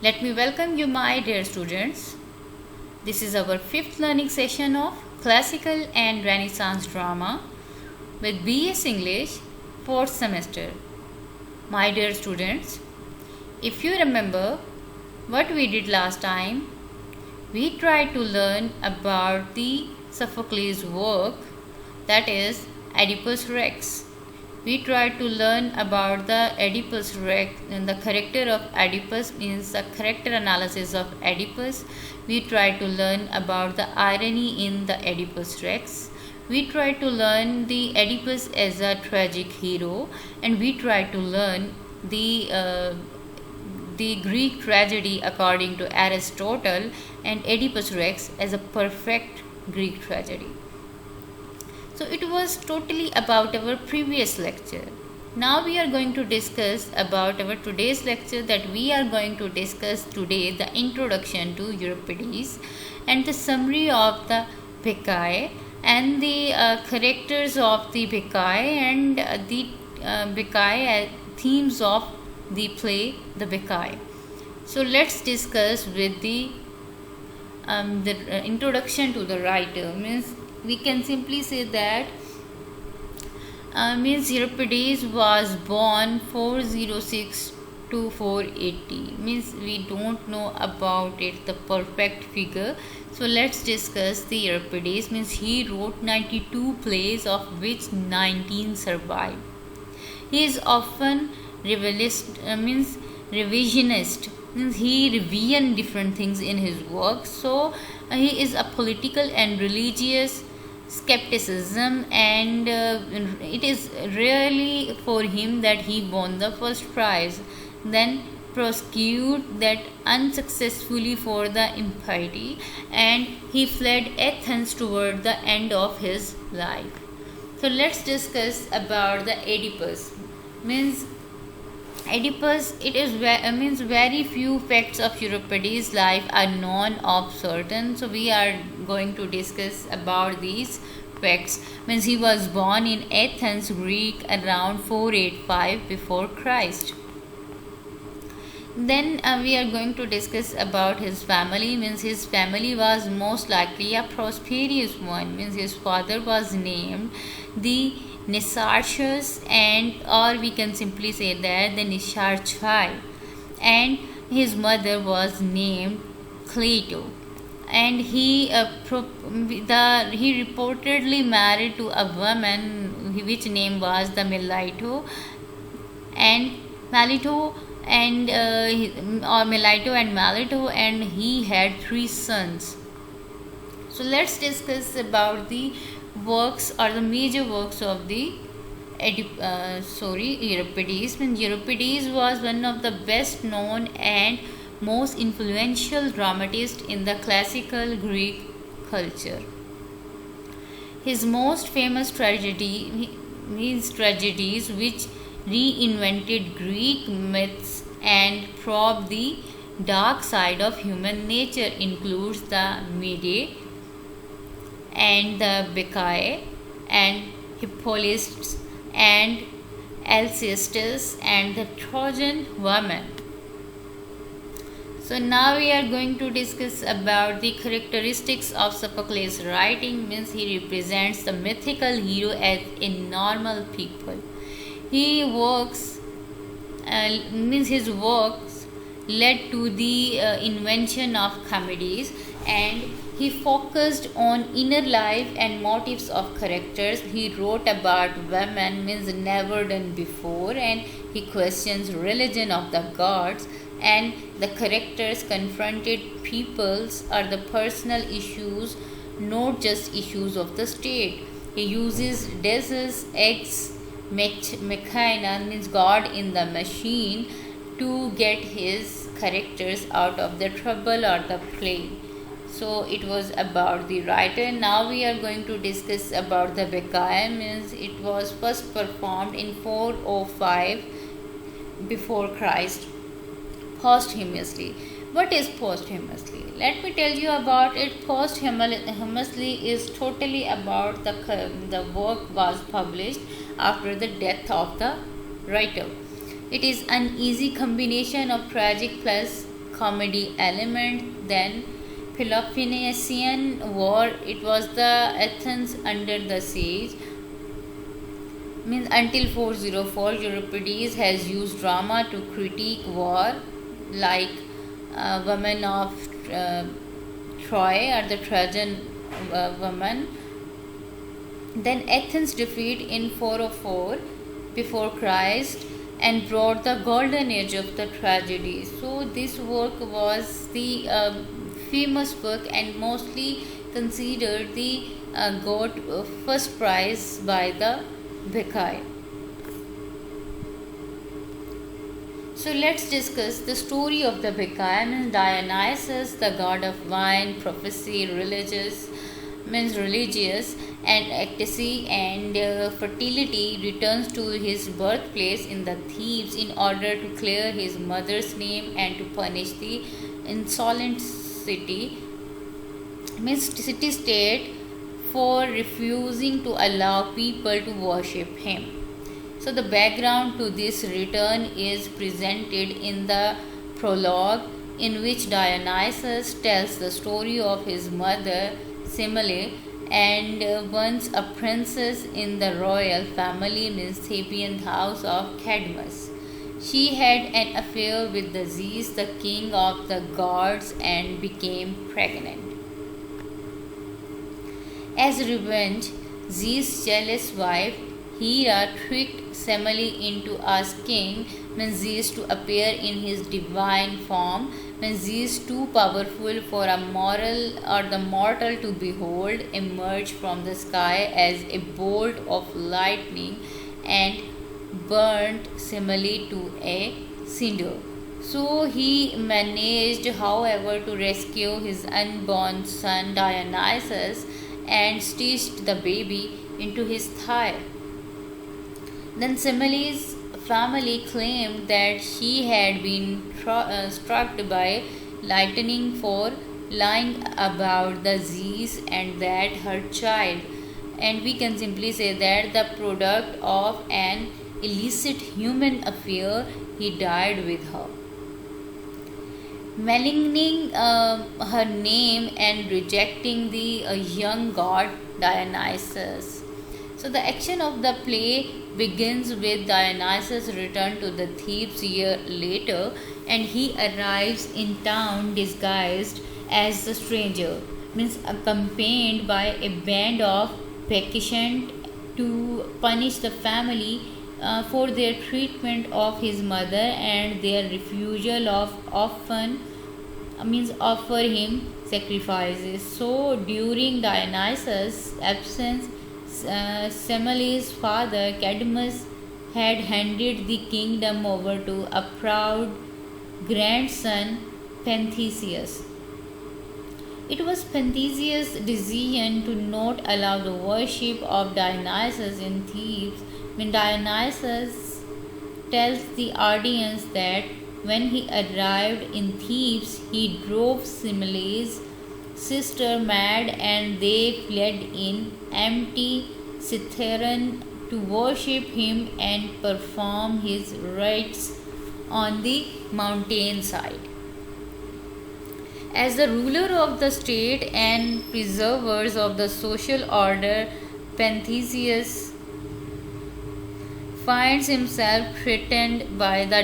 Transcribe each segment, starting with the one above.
Let me welcome you, my dear students. This is our fifth learning session of Classical and Renaissance Drama with BS English, fourth semester. My dear students, if you remember what we did last time, we tried to learn about the Sophocles' work, that is Oedipus Rex. We tried to learn about the Oedipus Rex, and the character of Oedipus means the character analysis of Oedipus. We tried to learn about the irony in the Oedipus Rex. We tried to learn the Oedipus as a tragic hero, and we tried to learn the Greek tragedy according to Aristotle, and Oedipus Rex as a perfect Greek tragedy. So it was totally about our previous lecture. Now we are going to discuss about our today's lecture, that we are going to discuss today the introduction to Euripides and the summary of the Bacchae and the characters of the Bacchae and the Bacchae themes of the play the Bacchae. So let's discuss with the introduction to the writer. Means we can simply say that Euripides was born 406 to 480. Means we don't know about it the perfect figure. So let's discuss the Euripides. Means he wrote 92 plays, of which 19 survive. He is often revisionist. Means he revision different things in his work. So he is a political and religious skepticism, and it is rarely for him that he won the first prize, then prosecuted that unsuccessfully for the impiety, and he fled Athens toward the end of his life. So let's discuss about the Oedipus. Means Oedipus, it is means very few facts of Euripides' life are known of certain. So we are going to discuss about these facts. Means he was born in Athens, Greek, around 485 before Christ. Then we are going to discuss about his family. Means his family was most likely a prosperous one. Means his father was named the Nisarchus, and or we can simply say that the Nisarchai, and his mother was named Cleito, and he reportedly married to a woman which name was the Melito and Melito and and he had 3 sons. So let's discuss about the works or the major works of the Euripides. Euripides was one of the best known and most influential dramatists in the classical Greek culture. His most famous tragedies which reinvented Greek myths and probed the dark side of human nature includes the Medea and the Bacchae and Hippolytus and Alcestis and the Trojan woman. So now we are going to discuss about the characteristics of Sophocles' writing. Means he represents the mythical hero as a normal people. His works led to the invention of comedies, and he focused on inner life and motives of characters. He wrote about women, means never done before, and he questions religion of the gods, and the characters confronted people's or the personal issues, not just issues of the state. He uses Deus ex machina, means God in the machine, to get his characters out of the trouble or the plague. So it was about the writer. Now we are going to discuss about the Bacchae. Means it was first performed in 405 before Christ posthumously. What is posthumously? Let me tell you about it. Posthumously is totally about the work was published after the death of the writer. It is an easy combination of tragic plus comedy element. Then Peloponnesian War, it was the Athens under the siege. Means until 404, Euripides has used drama to critique war, like Women of Troy or the Trojan woman. Then Athens' defeat in 404 before Christ and brought the golden age of the tragedy. So this work was the famous book and mostly considered the got first prize by the Bacchae. So let's discuss the story of the Bacchae. Means Dionysus, the god of wine, prophecy, religious and ecstasy and fertility, returns to his birthplace in the Thebes in order to clear his mother's name and to punish the insolent city state for refusing to allow people to worship him. So the background to this return is presented in the prologue, in which Dionysus tells the story of his mother Semele, and once a princess in the royal family, means Theban house of CADMUS. She had an affair with the Zeus, the king of the gods, and became pregnant. As revenge, Zeus' jealous wife Hera tricked Semele into asking Zeus to appear in his divine form. Zeus, too powerful for a mortal to behold, emerged from the sky as a bolt of lightning and burnt Semele to a cinder. So he managed, however, to rescue his unborn son Dionysus and stitched the baby into his thigh. Then Semele's family claimed that she had been struck by lightning for lying about the Zeus and that her child, and we can simply say that the product of an illicit human affair, he died with her, maligning her name and rejecting the young god Dionysus. So the action of the play begins with Dionysus' return to the Thebes year later, and he arrives in town disguised as a stranger, means accompanied by a band of Bacchae to punish the family for their treatment of his mother and their refusal of offer him sacrifices. So during Dionysus' absence, Semele's father Cadmus had handed the kingdom over to a proud grandson, PENTHEUS. It was PENTHEUS' decision to not allow the worship of Dionysus in Thebes. When Dionysus tells the audience that when he arrived in Thebes, he drove Semele's sister mad, and they fled in empty Cithaeron to worship him and perform his rites on the mountainside. As the ruler of the state and preservers of the social order, PENTHEUS finds himself threatened by the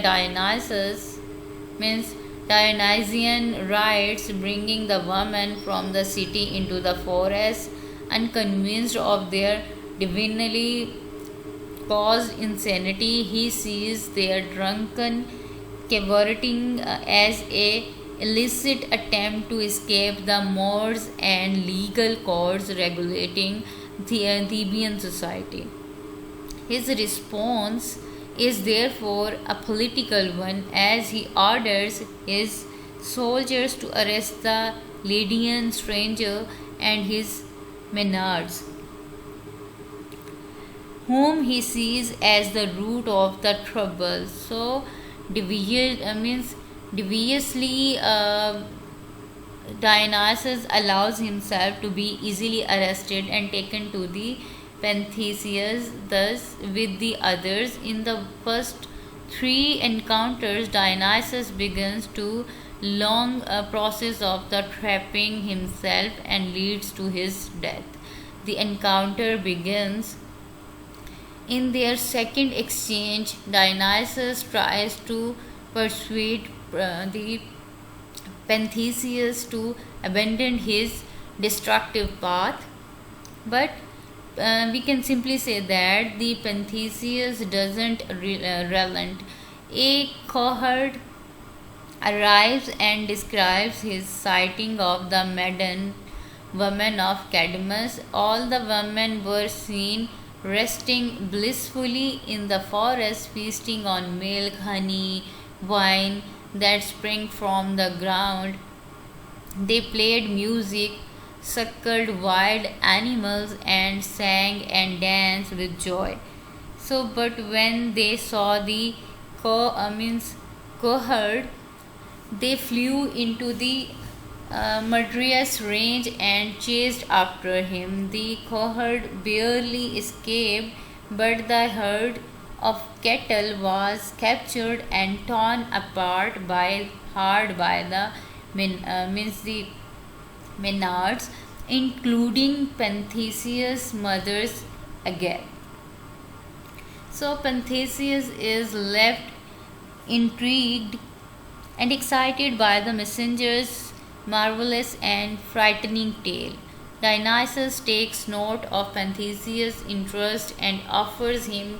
Dionysian rites, bringing the women from the city into the forest. Unconvinced of their divinely caused insanity, he sees their drunken cavorting as a illicit attempt to escape the mores and legal codes regulating Theban society. His response is therefore a political one, as he orders his soldiers to arrest the Lydian stranger and his Maenades, whom he sees as the root of the trouble. So deviously Dionysus allows himself to be easily arrested and taken to the PENTHEUS. Thus, with the others, in the first three encounters, Dionysus begins to long process of the trapping himself and leads to his death. The encounter begins. In their second exchange, Dionysus tries to persuade the PENTHEUS to abandon his destructive path, but we can simply say that the PENTHEUS doesn't relent. A cohort arrives and describes his sighting of the maiden women of CADMUS. All the women were seen resting blissfully in the forest, feasting on milk, honey, wine that sprang from the ground. They played music, suckled wild animals, and sang and danced with joy. So, but when they saw the cohort, they flew into the murderous range and chased after him. The cohort barely escaped, but the herd of cattle was captured and torn apart by the Menards, including PENTHEUS' mother's AGAVE. So PENTHEUS is left intrigued and excited by the messenger's marvelous and frightening tale. Dionysus takes note of PENTHEUS' interest and offers him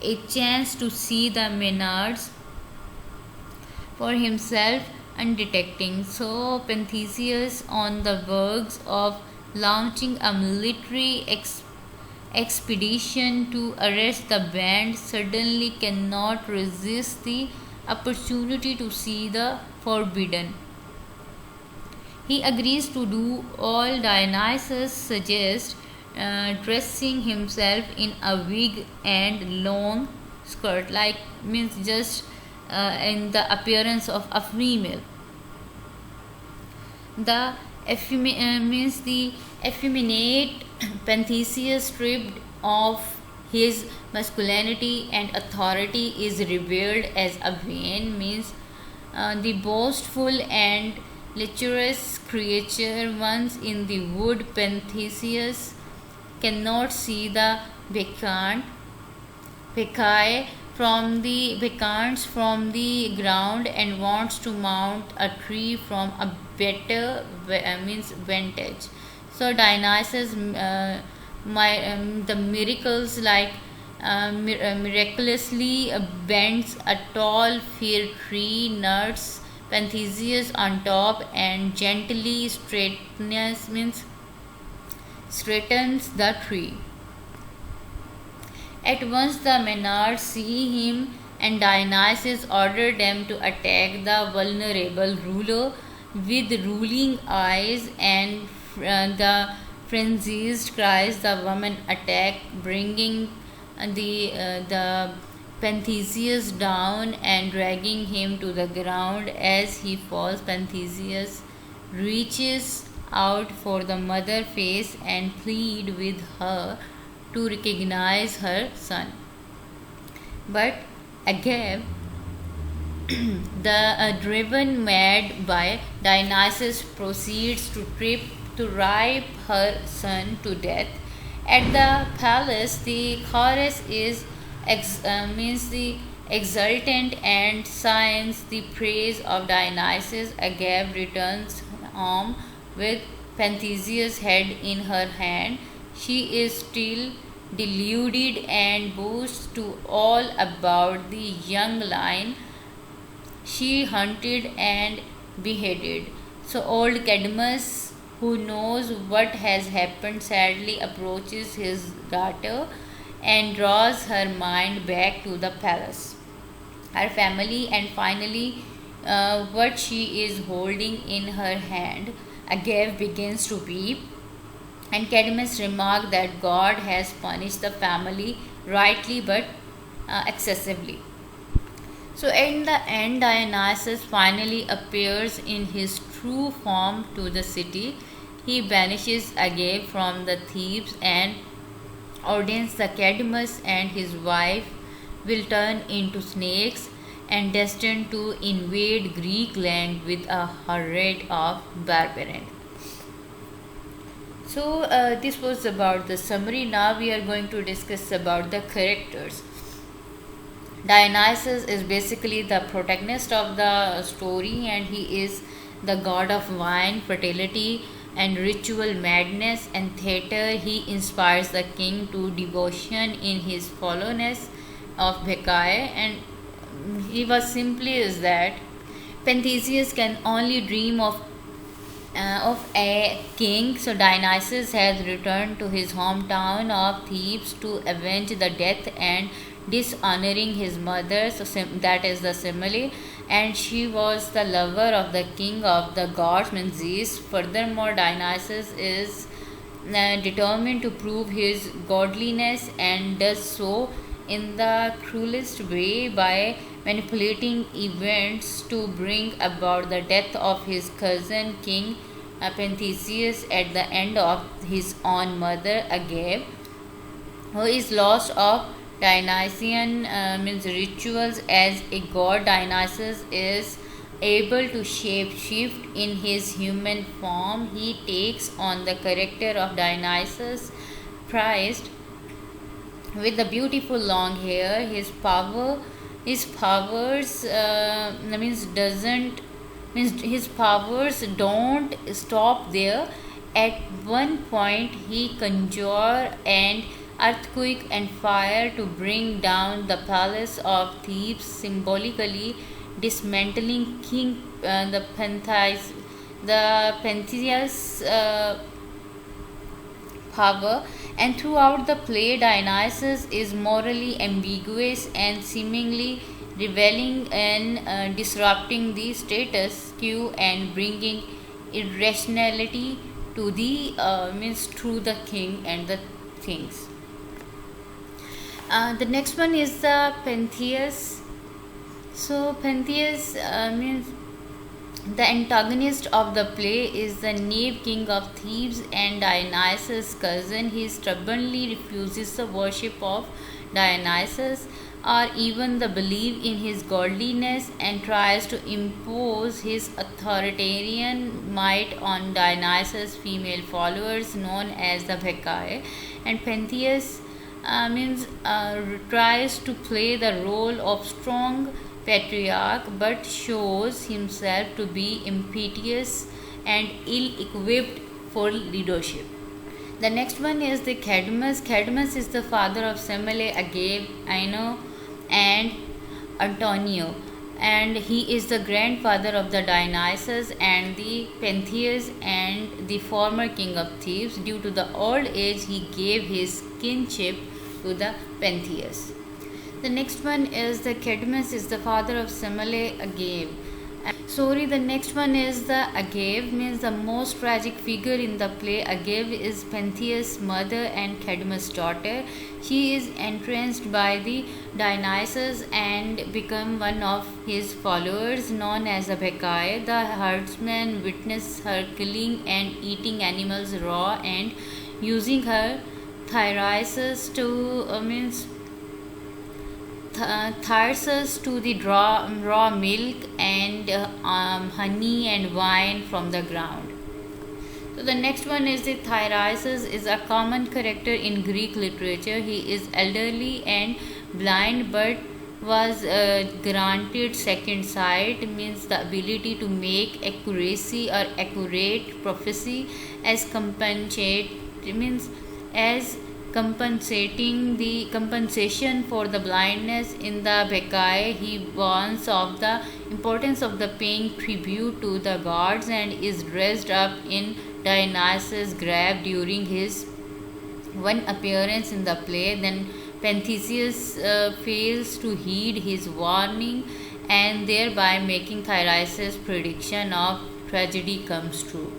a chance to see the Menards for himself undetecting. So PENTHEUS, on the verge of launching a military expedition to arrest the band, suddenly cannot resist the opportunity to see the forbidden. He agrees to do all Dionysus suggests, dressing himself in a wig and long skirt, like means just in the appearance of a female. The effeminate PENTHEUS, stripped of his masculinity and authority, is revealed as a vain, the boastful and lecherous creature. Once in the wood, PENTHEUS cannot see the Bacchae from the ground and wants to mount a tree from a better vantage. So Dionysus, the miracles miraculously bends a tall fir tree, nuts PENTHEUS on top, and gently straightens the tree. At once the Menards see him, and Dionysus ordered them to attack the vulnerable ruler. With ruling eyes and the frenzied cries, the women attack, bringing the PENTHEUS down and dragging him to the ground. As he falls, PENTHEUS reaches out for the mother face and plead with her to recognize her son. But AGAVE, driven mad by Dionysus, proceeds to rape her son to death. At the palace, the chorus is exultant and sings the praise of Dionysus. AGAVE returns home with PENTHEUS' head in her hand. She is still deluded and boasts to all about the young lion she hunted and beheaded. So old CADMUS, who knows what has happened, sadly approaches his daughter and draws her mind back to the palace, her family, and finally what she is holding in her hand. AGAVE begins to weep, and CADMUS remarked that God has punished the family rightly but excessively. So in the end, Dionysus finally appears in his true form to the city. He banishes AGAVE from the Thebes and orders the CADMUS and his wife will turn into snakes and destined to invade Greek land with a horde of barbarians. So this was about the summary. Now we are going to discuss about the characters. Dionysus is basically the protagonist of the story, and he is the god of wine, fertility, and ritual madness and theater. He inspires the king to devotion in his followers of Bacchae, and he was simply is that Pentheus can only dream of a king. So Dionysus has returned to his hometown of Thebes to avenge the death and dishonoring his mother. So that is the simile, and she was the lover of the king of the gods, means Zeus. Furthermore, Dionysus is determined to prove his godliness and does so in the cruelest way by manipulating events to bring about the death of his cousin king Pentheus at the end of his own mother AGAVE, who is lost of Dionysian means rituals. As a god, Dionysus is able to shape shift in his human form. He takes on the character of Dionysus Christ with the beautiful long hair. His powers his powers don't stop there. At one point, he conjures an earthquake and fire to bring down the palace of Thebes, symbolically dismantling King the Pentheus power. And throughout the play, Dionysus is morally ambiguous and seemingly reveling and disrupting the status quo and bringing irrationality to the through the king and the things. The next one is the Pentheus. So Pentheus means the antagonist of the play is the knave king of Thebes and Dionysus' cousin. He stubbornly refuses the worship of Dionysus or even the belief in his godliness and tries to impose his authoritarian might on Dionysus' female followers known as the Bacchae. And Pentheus tries to play the role of strong patriarch but shows himself to be impetuous and ill-equipped for leadership. The next one is the CADMUS. CADMUS is the father of Semele, Agave, Ino, and Antonio, and he is the grandfather of the Dionysus and the Pentheus and the former king of Thebes. Due to the old age, he gave his kinship to the Pentheus. The next one is the CADMUS is the father of Semele, Agave. The next one is the AGAVE, means the most tragic figure in the play. AGAVE is Pentheus' mother and CADMUS' daughter. She is entranced by the Dionysus and become one of his followers known as the Bacchae. The herdsman witness her killing and eating animals raw and using her thyroids to thyrsus to the raw milk and honey and wine from the ground. So the next one is the Dionysus is a common character in Greek literature. He is elderly and blind but was granted second sight, means the ability to make accuracy or accurate prophecy as compensation for the blindness. In the Bacchae, he warns of the importance of the paying tribute to the gods and is dressed up in Dionysus' garb during his one appearance in the play. Then Pentheus fails to heed his warning and thereby making Dionysus' prediction of tragedy comes true.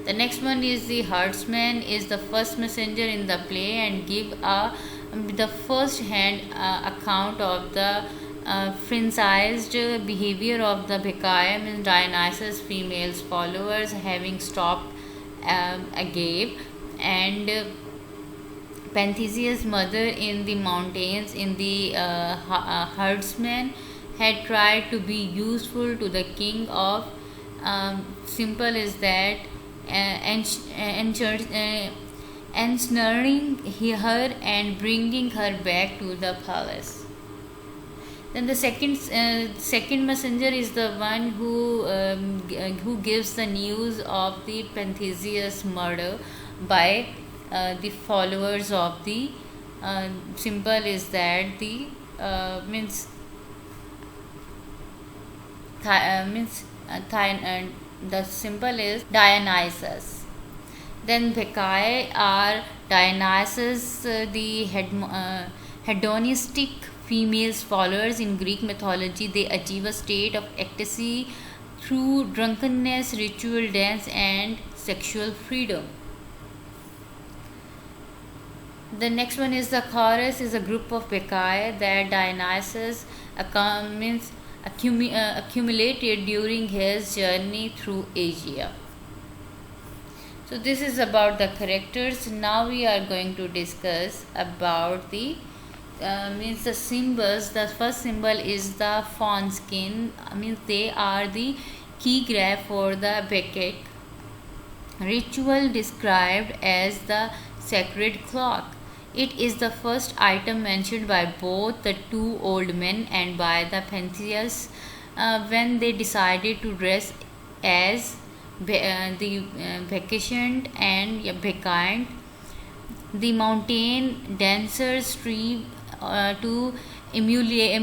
The next one is the herdsman is the first messenger in the play and give the first hand account of the franchised behavior of the Bacchae, means Dionysus' female followers having stopped Agave and Pentheus' mother in the mountains. In the herdsman, had tried to be useful to the king of simple is that ensnaring her and bringing her back to the palace. Then the second messenger is the one who gives the news of the PENTHEUS murder by the followers of the symbol is that the means the symbol is Dionysus. Then Bacchae are Dionysus, the hedonistic females followers in Greek mythology. They achieve a state of ecstasy through drunkenness, ritual dance, and sexual freedom. The next one is the chorus is a group of Bacchae that Dionysus accumulated during his journey through Asia. So this is about the characters. Now we are going to discuss about the the symbols. The first symbol is the fawn skin. They are the key graph for the Bacchic ritual described as the sacred clock. It is the first item mentioned by both the two old men and by the PENTHEUS when they decided to dress as the Bacchant and Bacchant. The mountain dancers strive to emulate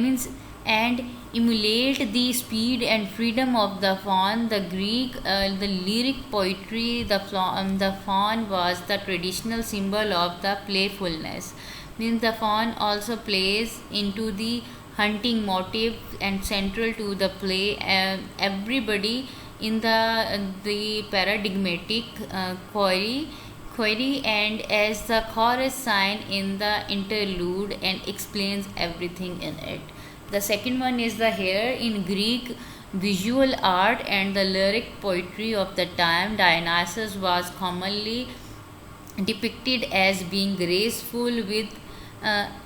the speed and freedom of the fawn. The Greek, the lyric poetry, the fawn was the traditional symbol of the playfulness. The fawn also plays into the hunting motive and central to the play. Everybody in the paradigmatic query and as the chorus sign in the interlude and explains everything in it. The second one is the hair. In Greek visual art and the lyric poetry of the time, Dionysus was commonly depicted as being graceful with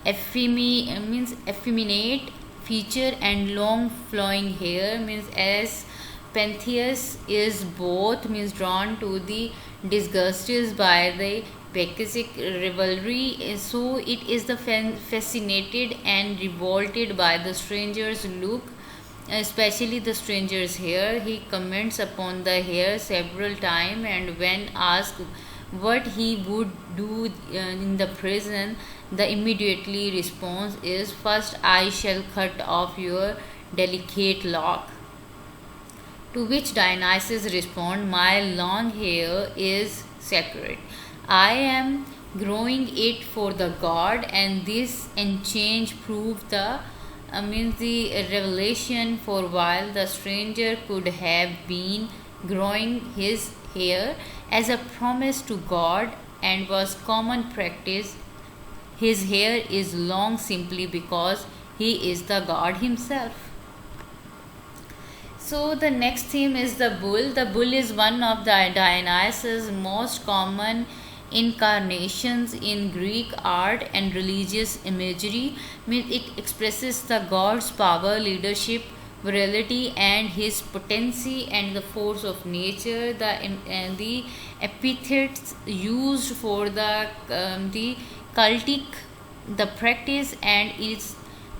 effeminate feature and long flowing hair. As PENTHEUS is both drawn to the disgusted by the Bacchic rivalry, so it is the fascinated and revolted by the stranger's look, especially the stranger's hair. He comments upon the hair several times, and when asked what he would do in the prison, the immediately response is, "First I shall cut off your delicate lock." To which Dionysus responds, "My long hair is sacred. I am growing it for the god," and this exchange proved the revelation. For while the stranger could have been growing his hair as a promise to God and was common practice, his hair is long simply because he is the god himself. So the next theme is the bull. The bull is one of the Dionysus' most common incarnations in Greek art and religious imagery. It expresses the god's power, leadership, virility, and his potency and the force of nature. The epithets used for the cultic, the practice, and its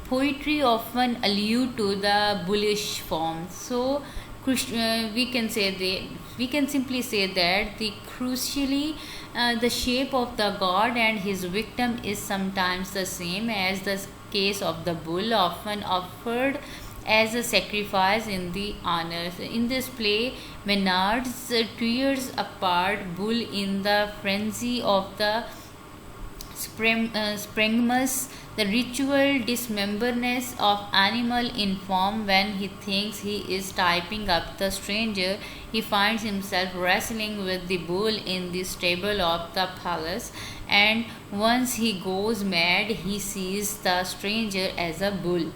poetry often allude to the bullish form. So we can simply say that the crucially the shape of the god and his victim is sometimes the same, as the case of the bull often offered as a sacrifice in the honors. In this play, Maynard's tears apart bull in the frenzy of the sprengmus, the ritual dismemberness of animal in form. When he thinks he is typing up the stranger, he finds himself wrestling with the bull in the stable of the palace, and once he goes mad, he sees the stranger as a bull.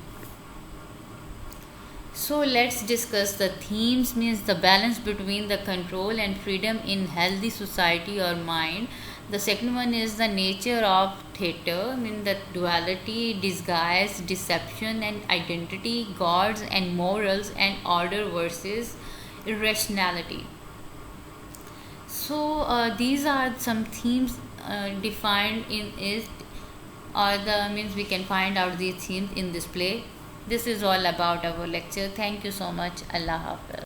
So let's discuss the themes. The balance between the control and freedom in healthy society or mind. The second one is the nature of theatre, mean the duality, disguise, deception and identity, gods and morals, and order versus irrationality. So these are some themes defined in it, or the means we can find out these themes in this play. This is all about our lecture. Thank you so much. Allah Hafiz.